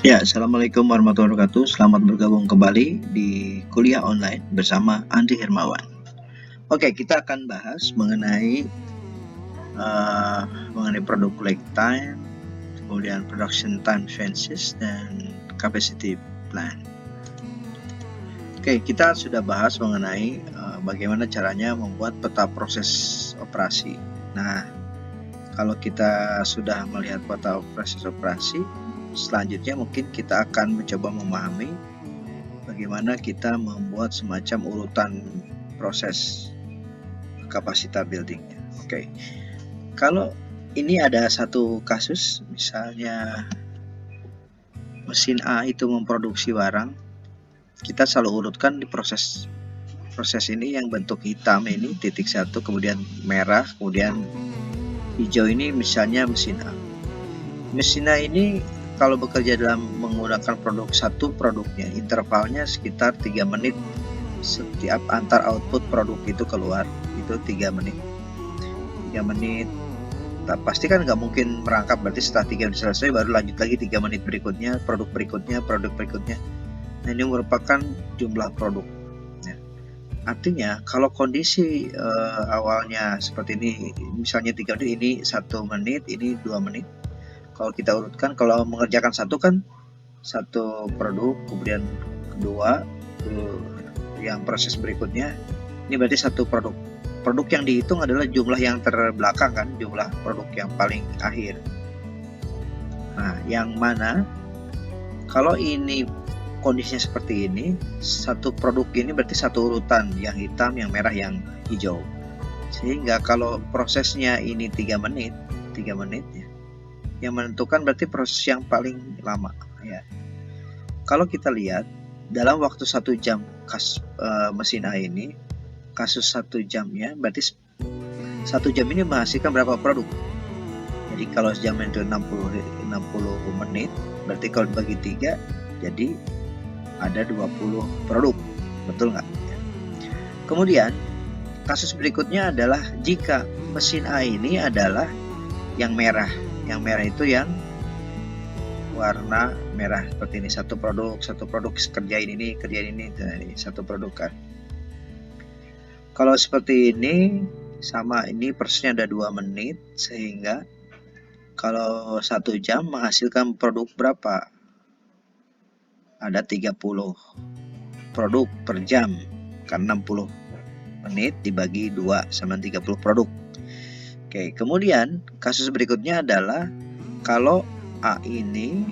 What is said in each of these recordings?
Ya, Assalamualaikum warahmatullahi wabarakatuh. Selamat bergabung kembali di kuliah online bersama Andi Hermawan. Oke, kita akan bahas mengenai product lag time, kemudian production time sequences, dan capacity plan. Oke, kita sudah bahas mengenai bagaimana caranya membuat peta proses operasi. Nah, kalau kita sudah melihat peta proses operasi, selanjutnya mungkin kita akan mencoba memahami bagaimana kita membuat semacam urutan proses kapasitas buildingnya. Oke, kalau ini ada satu kasus, misalnya mesin A itu memproduksi barang, kita selalu urutkan di proses ini yang bentuk hitam ini titik 1, kemudian merah, kemudian hijau ini misalnya mesin A. Mesin A ini kalau bekerja dalam menggunakan produk satu produknya, intervalnya sekitar 3 menit setiap antar output produk itu keluar, itu 3 menit. Nah, pasti kan nggak mungkin merangkap, berarti setelah 3 menit selesai baru lanjut lagi 3 menit berikutnya, produk berikutnya. Nah, ini merupakan jumlah produk. Ya. Artinya kalau kondisi awalnya seperti ini, misalnya 3 menit, ini 1 menit, ini 2 menit. Kalau kita urutkan, kalau mengerjakan satu kan satu produk, kemudian kedua, yang proses berikutnya, ini berarti satu produk. Produk yang dihitung adalah jumlah yang terbelakang kan, jumlah produk yang paling akhir. Nah, yang mana kalau ini kondisinya seperti ini, satu produk ini berarti satu urutan, yang hitam, yang merah, yang hijau. Sehingga kalau prosesnya ini 3 menit ya, yang menentukan berarti proses yang paling lama ya. Kalau kita lihat dalam waktu 1 jam mesin A ini, kasus 1 jamnya berarti 1 jam ini menghasilkan berapa produk. Jadi kalau sejam itu 60 menit, berarti kalau dibagi 3 jadi ada 20 produk, betul nggak? Kemudian kasus berikutnya adalah jika mesin A ini adalah yang merah itu yang warna merah seperti ini, satu produk kerjain ini, satu produk kan. Kalau seperti ini sama, ini prosesnya ada 2 menit, sehingga kalau 1 jam menghasilkan produk berapa? Ada 30 produk per jam, karena 60 menit dibagi 2 sama 30 produk. Oke, kemudian kasus berikutnya adalah kalau A ini,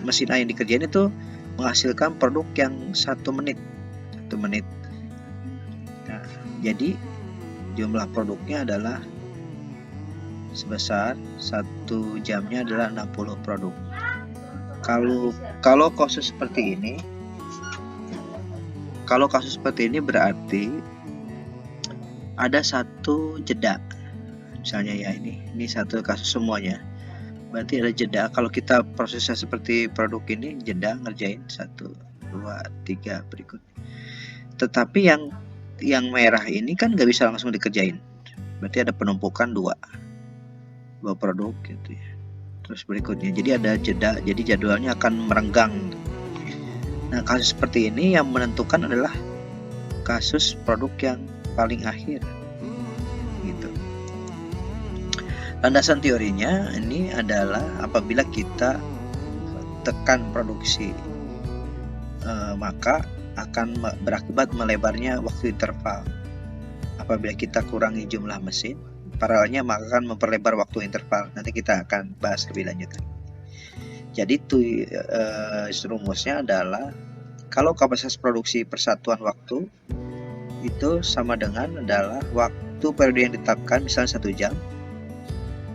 mesin A yang dikerjain itu menghasilkan produk yang 1 menit. Nah, jadi jumlah produknya adalah sebesar 1 jamnya adalah 60 produk. Kalau kasus seperti ini berarti ada satu jeda. Misalnya ya ini satu kasus semuanya. Berarti ada jeda. Kalau kita prosesnya seperti produk ini, jeda ngerjain 1, 2, 3 berikut. Tetapi yang merah ini kan nggak bisa langsung dikerjain. Berarti ada penumpukan 2 produk gitu ya. Terus berikutnya, jadi ada jeda, jadi jadwalnya akan merenggang. Nah, kasus seperti ini yang menentukan adalah kasus produk yang paling akhir gitu. Landasan teorinya ini adalah apabila kita tekan produksi, maka akan berakibat melebarnya waktu interval. Apabila kita kurangi jumlah mesin, paralelnya maka akan memperlebar waktu interval. Nanti kita akan bahas lebih lanjut. Jadi rumusnya adalah kalau kapasitas produksi persatuan waktu itu sama dengan adalah waktu periode yang ditetapkan, misalnya 1 jam,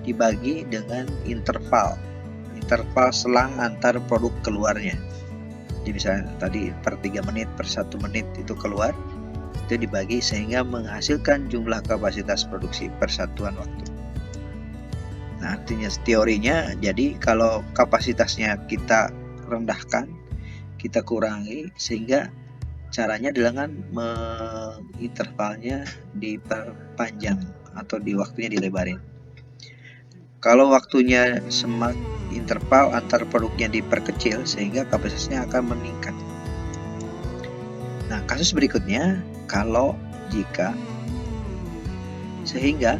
dibagi dengan interval selang antar produk keluarnya. Jadi misalnya tadi per 3 menit, per 1 menit itu keluar, itu dibagi sehingga menghasilkan jumlah kapasitas produksi persatuan waktu. Nah, artinya teorinya, jadi kalau kapasitasnya kita rendahkan, kita kurangi, sehingga caranya dengan intervalnya diperpanjang atau di waktunya dilebarin. Kalau waktunya interval antar produknya diperkecil sehingga kapasitasnya akan meningkat. Nah, kasus berikutnya kalau jika sehingga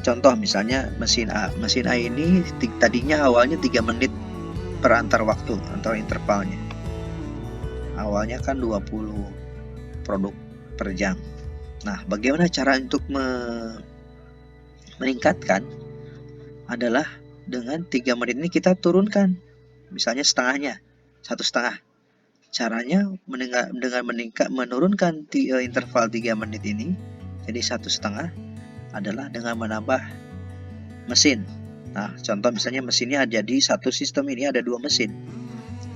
contoh misalnya mesin A ini tadinya awalnya 3 menit per antar waktu atau intervalnya. Awalnya kan 20 produk per jam. Nah, bagaimana cara untuk meningkatkan adalah dengan 3 menit ini kita turunkan, misalnya setengahnya, 1,5. Caranya dengan menurunkan interval 3 menit ini jadi 1,5 adalah dengan menambah mesin. Nah, contoh misalnya mesinnya jadi satu sistem ini ada 2 mesin.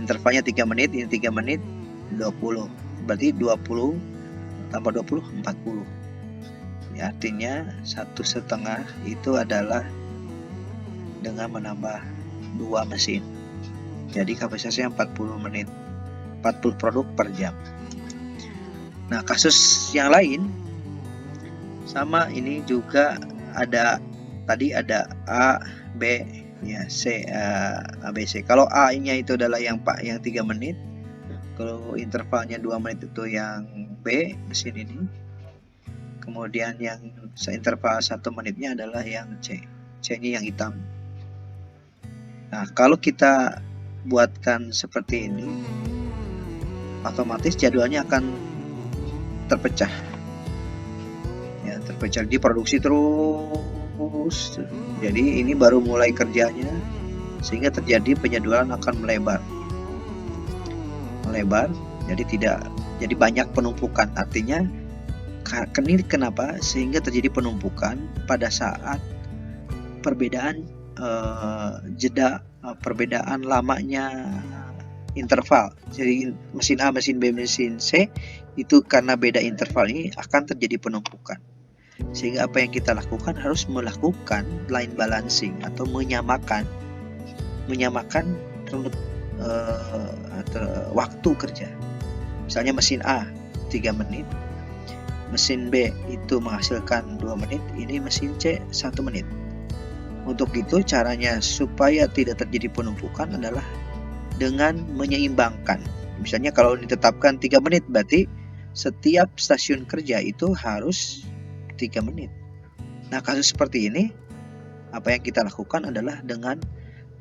Intervalnya 3 menit, ini 3 menit 20. Berarti 20 tambah 20 40. Ya, artinya 1,5 itu adalah dengan menambah 2 mesin. Jadi kapasitasnya 40 menit, 40 produk per jam. Nah, kasus yang lain sama, ini juga ada tadi ada A, B, ya, C, A, B, C. Kalau A-nya itu adalah yang 3 menit. Kalau intervalnya 2 menit itu yang B, mesin ini. Kemudian yang interval 1 menitnya adalah yang C. C ini yang hitam. Nah, kalau kita buatkan seperti ini, otomatis jadwalnya akan terpecah. Ya, terpecah, diproduksi terus. Jadi ini baru mulai kerjanya, sehingga terjadi penjadwalan akan melebar. Jadi banyak penumpukan. Artinya kenapa? Sehingga terjadi penumpukan pada saat perbedaan perbedaan lamanya interval. Jadi mesin A, mesin B, mesin C itu karena beda interval ini akan terjadi penumpukan. Sehingga apa yang kita lakukan, harus melakukan line balancing atau menyamakan waktu kerja. Misalnya mesin A 3 menit, mesin B itu menghasilkan 2 menit, ini mesin C 1 menit. Untuk itu caranya supaya tidak terjadi penumpukan adalah dengan menyeimbangkan. Misalnya kalau ditetapkan 3 menit, berarti setiap stasiun kerja itu harus 3 menit. Nah, kasus seperti ini, apa yang kita lakukan adalah dengan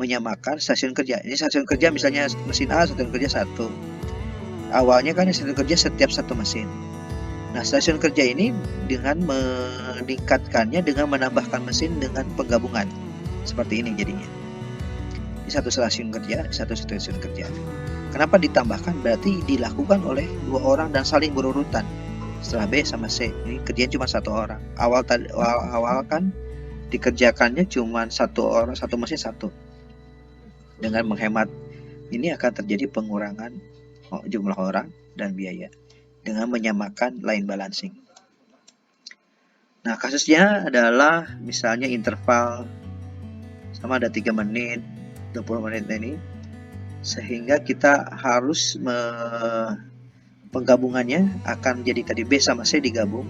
menyamakan stasiun kerja. Ini stasiun kerja misalnya mesin A, stasiun kerja 1. Awalnya kan stasiun kerja setiap 1 mesin. Nah, stasiun kerja ini dengan meningkatkannya dengan menambahkan mesin dengan penggabungan. Seperti ini jadinya. Di satu stasiun kerja, satu stasiun kerja. Kenapa ditambahkan? Berarti dilakukan oleh 2 orang dan saling berurutan. Setelah B sama C, ini kerjanya cuma 1 orang. Awal kan dikerjakannya cuma 1 orang, 1 mesin 1. Dengan menghemat ini akan terjadi pengurangan jumlah orang dan biaya dengan menyamakan line balancing. Nah, kasusnya adalah misalnya interval sama ada 3 menit, 20 menit ini, sehingga kita harus penggabungannya akan jadi tadi B sama C digabung,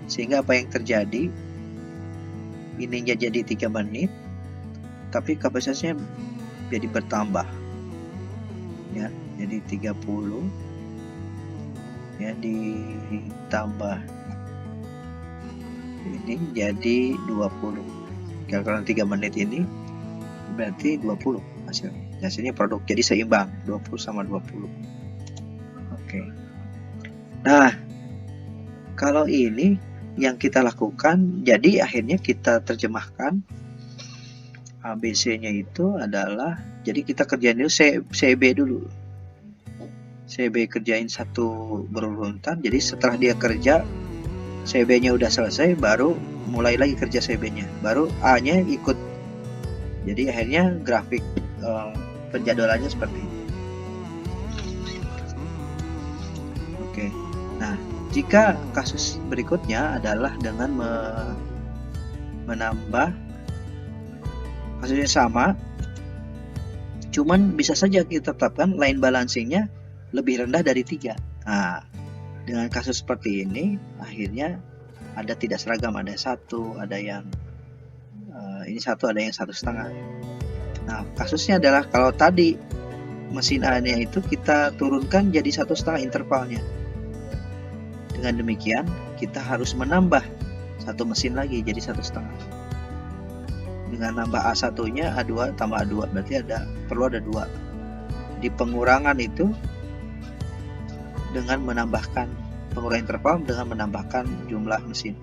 sehingga apa yang terjadi, ininya jadi 3 menit, tapi kapasitasnya jadi bertambah, ya, jadi 30, ya, ditambah ini jadi 20. Kalau 3 menit ini berarti 20 hasilnya produk, jadi seimbang 20 sama 20. Oke. Nah, kalau ini yang kita lakukan, jadi akhirnya kita terjemahkan ABC-nya itu adalah, jadi kita kerjain dulu CB dulu. CB kerjain 1 berurutan, jadi setelah dia kerja CB-nya udah selesai, baru mulai lagi kerja CB-nya, baru A-nya ikut. Jadi akhirnya grafik penjadwalannya seperti ini. Oke. Nah, jika kasus berikutnya adalah dengan menambah, kasusnya sama, cuman bisa saja kita tetapkan line balancingnya lebih rendah dari 3. Nah, dengan kasus seperti ini akhirnya ada tidak seragam, ada 1, ada yang ini satu, ada yang 1,5. Nah, kasusnya adalah kalau tadi mesin A-nya itu kita turunkan jadi 1,5 intervalnya. Dengan demikian, kita harus menambah satu mesin lagi jadi 1,5. Dengan nambah A1-nya A2 tambah A2, berarti perlu ada 2. Di pengurangan itu dengan menambahkan pengurangan interval dengan menambahkan jumlah mesin.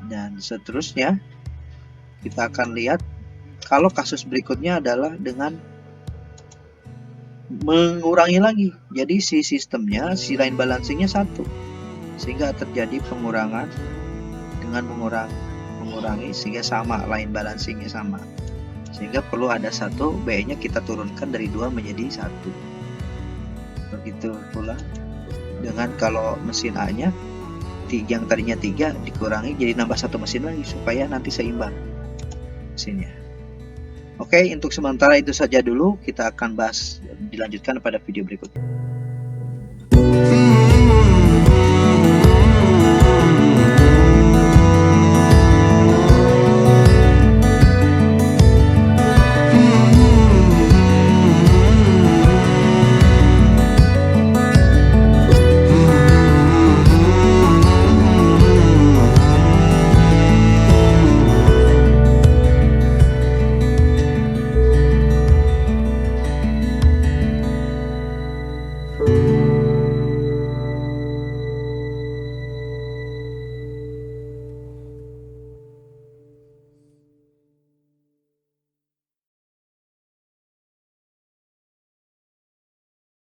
Dan seterusnya kita akan lihat kalau kasus berikutnya adalah dengan mengurangi lagi. Jadi si sistemnya, si line balancingnya 1, sehingga terjadi pengurangan dengan mengurangi sehingga sama, line balancingnya sama, sehingga perlu ada 1, B-nya kita turunkan dari 2 menjadi 1. Begitu pula dengan kalau mesin A-nya yang tadinya 3 dikurangi jadi nambah 1 mesin lagi supaya nanti seimbang mesinnya. Oke, untuk sementara itu saja dulu, kita akan bahas dilanjutkan pada video berikutnya.